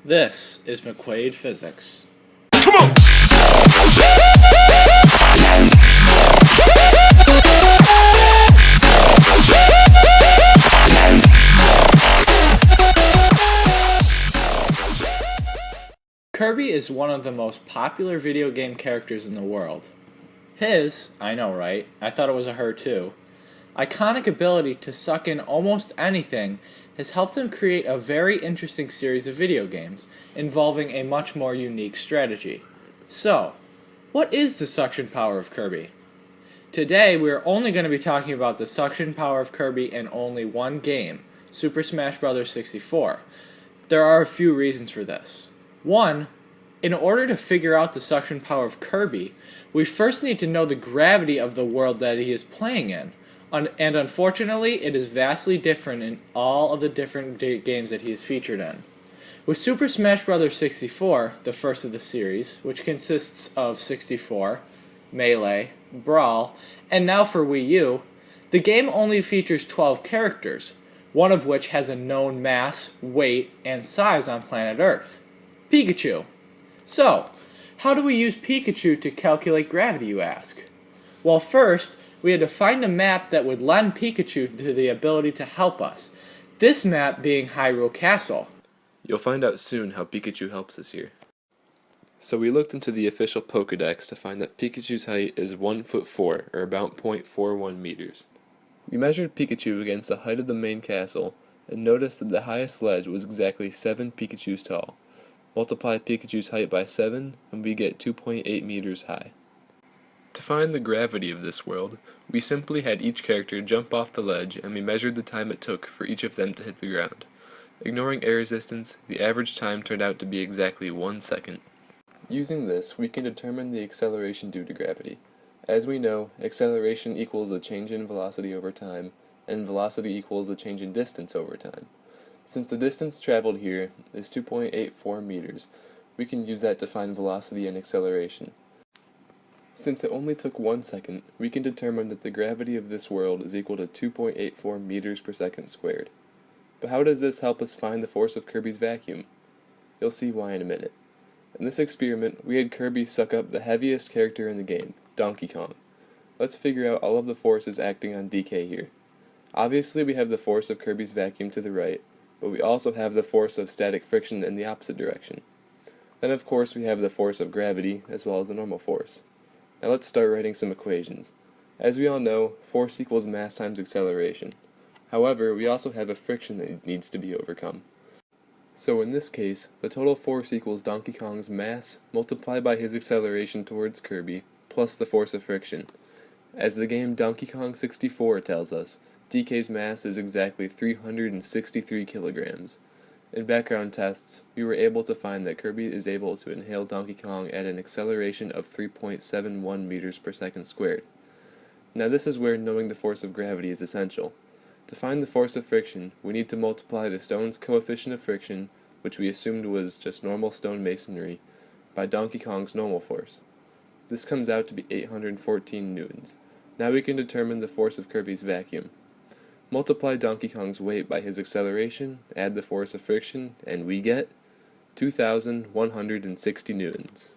This is McQuaid Physics. Come on! Kirby is one of the most popular video game characters in the world. His, I know right, I thought it was a her too, iconic ability to suck in almost anything has helped him create a very interesting series of video games involving a much more unique strategy. So, what is the suction power of Kirby? Today we are only going to be talking about the suction power of Kirby in only one game, Super Smash Bros. 64. There are a few reasons for this. One, in order to figure out the suction power of Kirby, we first need to know the gravity of the world that he is playing in. And unfortunately, it is vastly different in all of the different games that he is featured in. With Super Smash Bros. 64, the first of the series, which consists of 64, Melee, Brawl, and now for Wii U, the game only features 12 characters, one of which has a known mass, weight, and size on planet Earth. Pikachu. So, how do we use Pikachu to calculate gravity, you ask? Well, first, we had to find a map that would lend Pikachu to the ability to help us, this map being Hyrule Castle. You'll find out soon how Pikachu helps us here. So we looked into the official Pokédex to find that Pikachu's height is 1'4", or about 0.41 meters. We measured Pikachu against the height of the main castle, and noticed that the highest ledge was exactly 7 Pikachus tall. Multiply Pikachu's height by 7, and we get 2.8 meters high. To find the gravity of this world, we simply had each character jump off the ledge, and we measured the time it took for each of them to hit the ground. Ignoring air resistance, the average time turned out to be exactly 1 second. Using this, we can determine the acceleration due to gravity. As we know, acceleration equals the change in velocity over time, and velocity equals the change in distance over time. Since the distance traveled here is 2.84 meters, we can use that to find velocity and acceleration. Since it only took 1 second, we can determine that the gravity of this world is equal to 2.84 meters per second squared. But how does this help us find the force of Kirby's vacuum? You'll see why in a minute. In this experiment, we had Kirby suck up the heaviest character in the game, Donkey Kong. Let's figure out all of the forces acting on DK here. Obviously we have the force of Kirby's vacuum to the right, but we also have the force of static friction in the opposite direction. Then of course we have the force of gravity as well as the normal force. Now let's start writing some equations. As we all know, force equals mass times acceleration. However, we also have a friction that needs to be overcome. So in this case, the total force equals Donkey Kong's mass multiplied by his acceleration towards Kirby, plus the force of friction. As the game Donkey Kong 64 tells us, DK's mass is exactly 363 kilograms. In background tests, we were able to find that Kirby is able to inhale Donkey Kong at an acceleration of 3.71 meters per second squared. Now this is where knowing the force of gravity is essential. To find the force of friction, we need to multiply the stone's coefficient of friction, which we assumed was just normal stone masonry, by Donkey Kong's normal force. This comes out to be 814 newtons. Now we can determine the force of Kirby's vacuum. Multiply Donkey Kong's weight by his acceleration, add the force of friction, and we get 2,160 newtons.